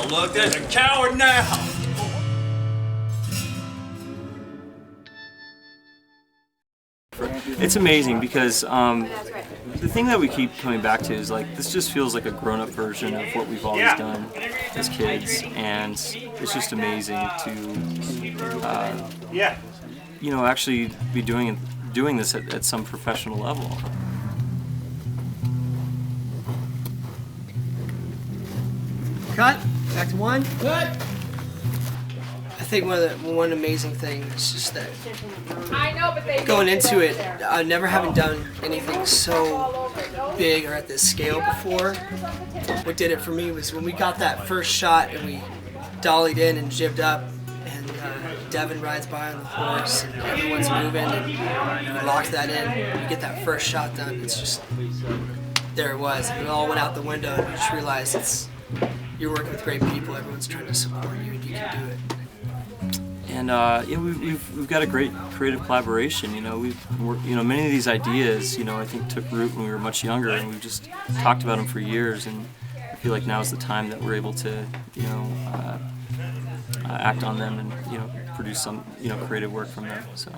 Look, there's a coward now! It's amazing because the thing that we keep coming back to is like this just feels like a grown-up version of what we've always done as kids, and it's just amazing to you know, actually be doing this at some professional level. Cut. Back to one. Cut. I think one amazing thing is just that going into it, never having done anything so big or at this scale before. What did it for me was when we got that first shot and we dollied in and jibbed up, and Devin rides by on the horse and everyone's moving, and we locked that in. We get that first shot done. It's just there it was. And it all went out the window, and we just realized you're working with great people. Everyone's trying to support you, and you can do it. And yeah, we've got a great creative collaboration. You know, many of these ideas, you know, I think took root when we were much younger, and we've just talked about them for years. And I feel like now is the time that we're able to, you know, act on them and, you know, produce some, you know, creative work from them. So.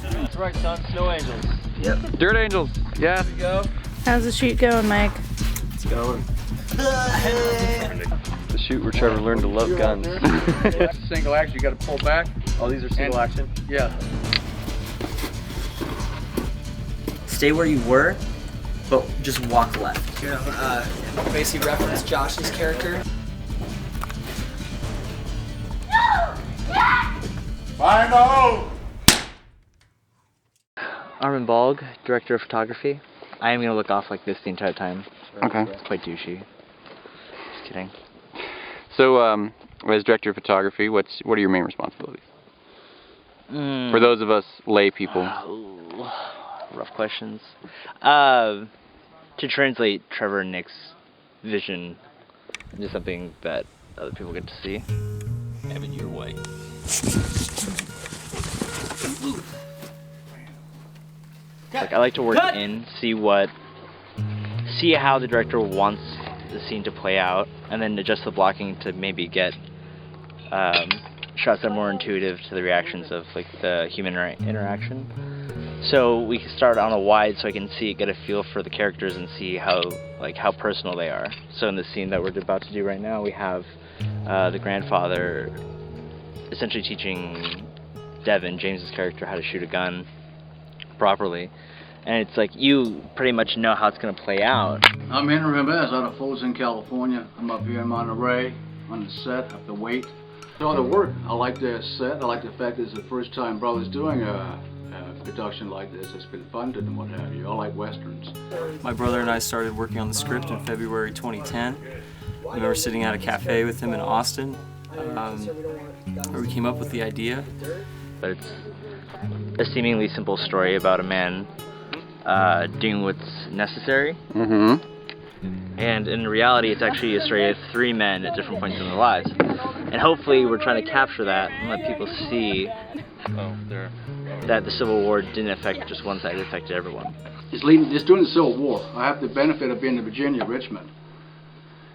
That's right, son. Snow Angels. Yep. Dirt Angels. Yeah. Here we go. How's the shoot going, Mike? It's going. The shoot where Trevor learned to love guns. That's a single action, you gotta pull back. Oh, these are single action? Yeah. Stay where you were, but just walk left. You know, basically reference Josh's character. Find the hole! Armin Balg, director of photography. I am gonna look off like this the entire time. Okay. It's quite douchey. Just kidding. So, as director of photography, what are your main responsibilities? For those of us lay people. Rough questions. To translate Trevor and Nick's vision into something that other people get to see. Have it your way. Like, I like to work in, see how the director wants the scene to play out, and then adjust the blocking to maybe get shots that are more intuitive to the reactions of like the human interaction. So we can start on a wide so I can get a feel for the characters and see how personal they are. So in the scene that we're about to do right now, we have the grandfather essentially teaching Devin, James's character, how to shoot a gun properly. And it's like, you pretty much know how it's going to play out. I'm Henry Reeves out of Folsom, California. I'm up here in Monterey on the set. I have to wait. So the work, I like the set. I like the fact that it's the first time Brothers doing a production like this. It's been funded and what have you. I like westerns. My brother and I started working on the script in February 2010. I remember sitting at a cafe with him in Austin, where we came up with the idea. But it's a seemingly simple story about a man doing what's necessary. Mm-hmm. And in reality, it's actually a story of three men at different points in their lives. And hopefully we're trying to capture that and let people see that the Civil War didn't affect just one side, it affected everyone. It's during the Civil War. I have the benefit of being in Virginia, Richmond.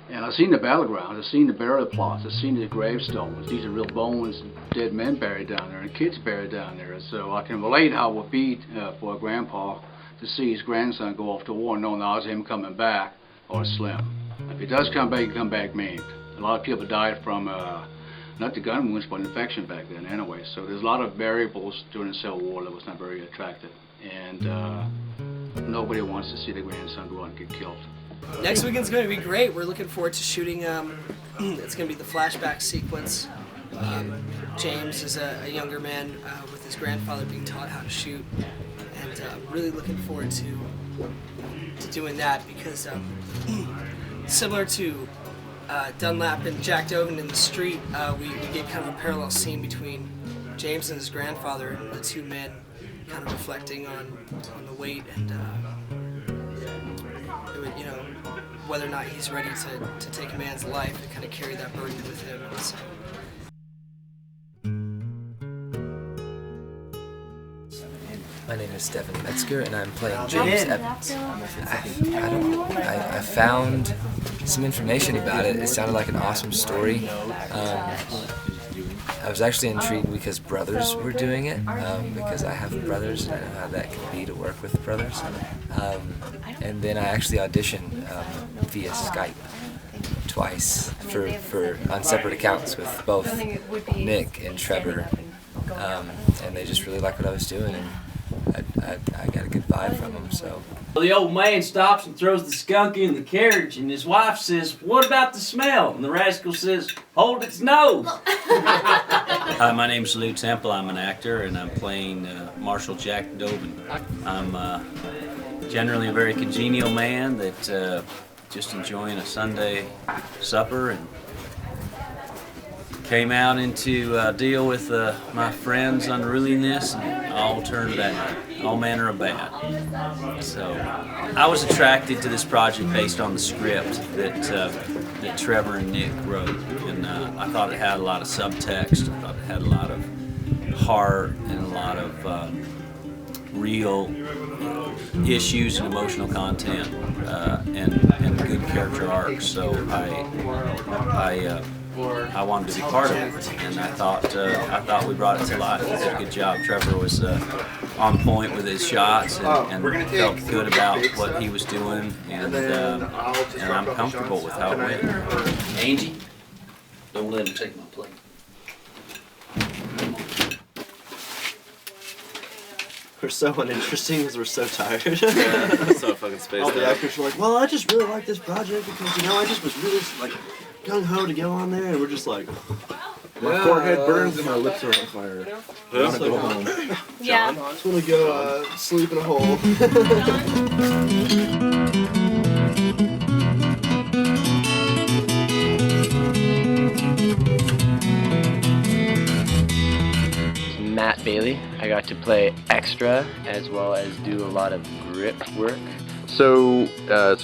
And I've seen the battlegrounds, I've seen the burial plots, I've seen the gravestones. These are real bones, dead men buried down there, and kids buried down there. So I can relate how it would be for a grandpa to see his grandson go off to war and know now it's him coming back, or Slim. If he does come back, he come back maimed. A lot of people died from, not the gun wounds, but infection back then anyway. So there's a lot of variables during the Civil War that was not very attractive. And nobody wants to see the grandson go out and get killed. Next weekend's going to be great. We're looking forward to shooting. It's going to be the flashback sequence. James is a younger man with his grandfather being taught how to shoot, and really looking forward to doing that because similar to Dunlap and Jack Dogan in the street, we get kind of a parallel scene between James and his grandfather, the two men, kind of reflecting on the weight and it would, whether or not he's ready to take a man's life and kind of carry that burden with him. So. My name is Metzger, and I'm playing James Evans. I found some information about it. It sounded like an awesome story. I was actually intrigued because brothers were doing it, because I have brothers and I know how that can be to work with brothers. And then I actually auditioned via Skype twice on separate accounts with both Nick and Trevor, and they just really liked what I was doing, and I got a good vibe from them. So. Well, the old man stops and throws the skunk in the carriage, and his wife says, "What about the smell?" And the rascal says, "Hold its nose." Hi, my name's Lou Temple. I'm an actor, and I'm playing Marshal Jack Dobin. I'm generally a very congenial man that just enjoying a Sunday supper, and came out into deal with my friend's unruliness, and all turned bad, all manner of bad. So I was attracted to this project based on the script that Trevor and Nick wrote, and I thought it had a lot of subtext. I thought it had a lot of heart and a lot of real issues and emotional content, and good character arcs. So I wanted to be part of it, and I thought we brought it to life. We did a good job. Trevor was on point with his shots, and felt good about what he was doing, and I'm comfortable with how it went. Angie, don't let him take my plate. We're so uninteresting because we're so tired. So fucking spaced All the out. actors were like, well, I just really like this project because, I just was really, gung-ho to go on there, and we're just like... My forehead burns and my lips are on fire. I want to go home. Yeah. I just want to go sleep in a hole. Matt Bailey. I got to play extra as well as do a lot of grip work. So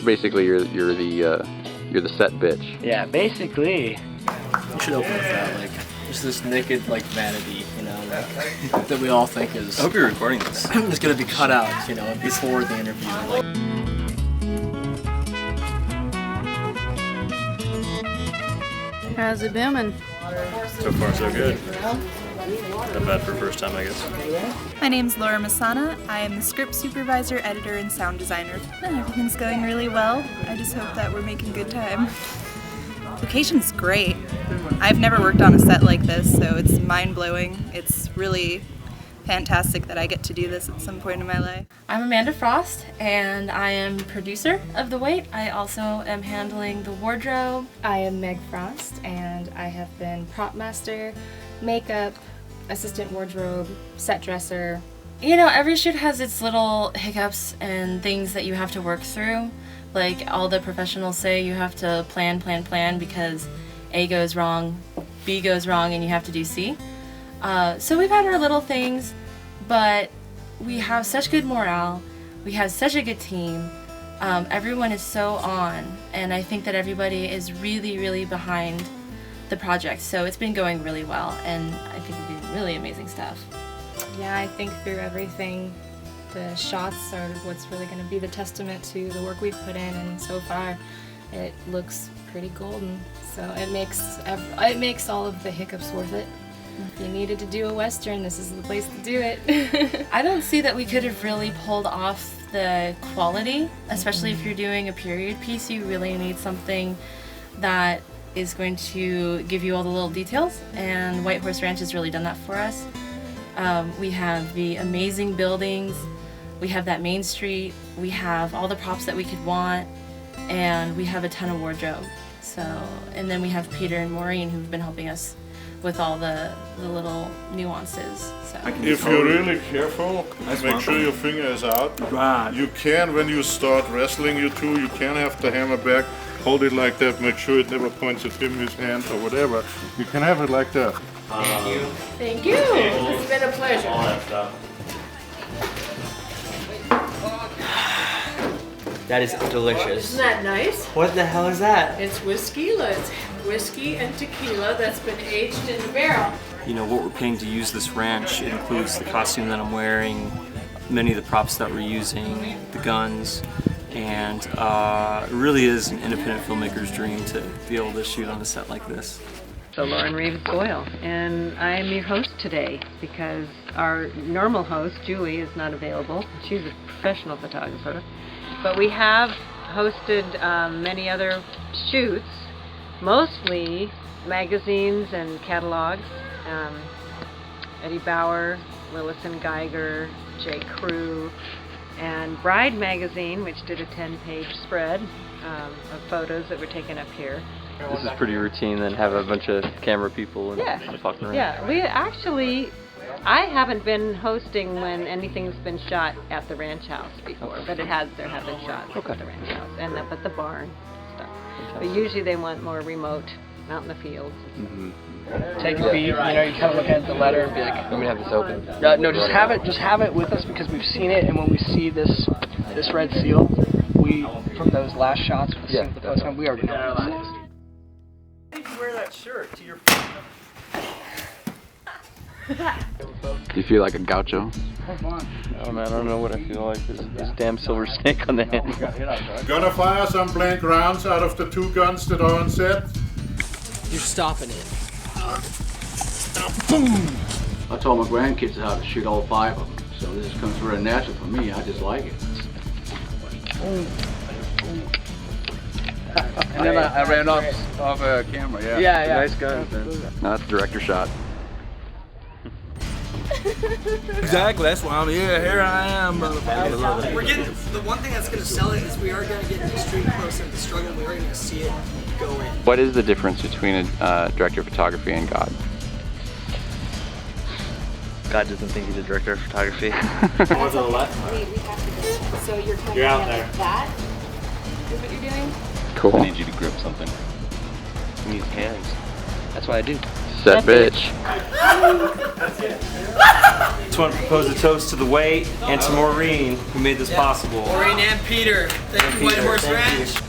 basically, you're the set bitch. Yeah, basically. You should open with that, just this naked, vanity, that we all think is. I hope you're recording this. It's gonna be cut out, before the interview. How's it booming? So far, so good. Not bad for first time, I guess. My name's Laura Masana. I am the script supervisor, editor, and sound designer. Everything's going really well. I just hope that we're making good time. Location's great. I've never worked on a set like this, so it's mind-blowing. It's really fantastic that I get to do this at some point in my life. I'm Amanda Frost, and I am producer of The Wait. I also am handling the wardrobe. I am Meg Frost, and I have been prop master, makeup, assistant wardrobe, set dresser. Every shoot has its little hiccups and things that you have to work through. Like all the professionals say, you have to plan because A goes wrong, B goes wrong, and you have to do C. So we've had our little things, but we have such good morale. We have such a good team. Everyone is so on, and I think that everybody is really, really behind the project. So it's been going really well, and I think we're doing really amazing stuff. Yeah, I think through everything, the shots are what's really going to be the testament to the work we've put in, and so far it looks pretty golden. So it makes all of the hiccups worth it. If you needed to do a Western, this is the place to do it. I don't see that we could have really pulled off the quality, especially if you're doing a period piece. You really need something that is going to give you all the little details, and White Horse Ranch has really done that for us. We have the amazing buildings, we have that main street, we have all the props that we could want, and we have a ton of wardrobe. And then we have Peter and Maureen who've been helping us with all the little nuances. So. If you're really careful, make sure your finger is out. Right. You can, when you start wrestling, you can have the hammer back, hold it like that, make sure it never points at him, his hand or whatever. You can have it like that. Thank you. Thank you. It's been a pleasure. All that stuff. That is delicious. Isn't that nice? What the hell is that? It's whiskey-la. It's whiskey and tequila that's been aged in the barrel. You know, what we're paying to use this ranch, it includes the costume that I'm wearing, many of the props that we're using, the guns, and it really is an independent filmmaker's dream to be able to shoot on a set like this. So Lauren Reeves Boyle, and I am your host today because our normal host, Julie, is not available. She's a professional photographer. But we have hosted many other shoots, mostly magazines and catalogs. Eddie Bauer, Lillis and Geiger, J. Crew, and Bride magazine, which did a 10-page spread of photos that were taken up here. This is pretty routine, then have a bunch of camera people and fucking around. Yeah, we actually, I haven't been hosting when anything's been shot at the ranch house before, but there have been shots at the ranch house and up at the barn stuff. But usually they want more remote, out in the fields. Take a beat, you know, you kind of look at the letter and be like, I'm gonna have this open. no, just have it with us because we've seen it, and when we see this red seal, we, from those last shots with the postman, we already know what this is. Why did you wear that shirt to your... Do you feel like a gaucho? Oh man, I don't know what I feel like. This damn silver snake on the hand. Gonna fire some blank rounds out of the 2 guns that are on set. You're stopping it. Boom! I told my grandkids how to shoot all 5 of them, so this comes very natural for me. I just like it. And then I ran off camera, yeah. Nice guns, man. No, that's a director shot. Exactly, that's why I'm here. Here I am, motherfucker. We're getting, the one thing that's going to sell it is we are going to get extreme close to the struggle. We are going to see it go in. What is the difference between a director of photography and God? God doesn't think he's a director of photography. More to the left. We have to go. So you're kind You're of out there. like that is what you're doing? Cool. I need you to grip something. You need hands. That's what I do. Set bitch. Just want to propose a toast to the Way and to Maureen, who made this possible. Maureen and Peter. Thank you, White Horse Ranch.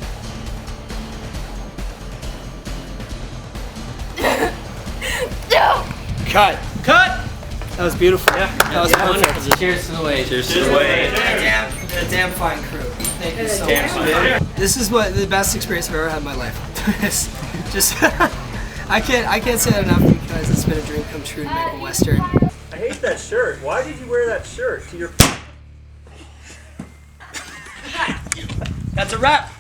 Cut. Cut! That was beautiful. Yeah, that was perfect. Cheers to the Way. Cheers to the Way. A damn fine crew. Thank you so much. This is what the best experience I've ever had in my life. Just, I can't say that enough because it's been a dream come true to make a Western. I hate that shirt. Why did you wear that shirt to your... That's a wrap.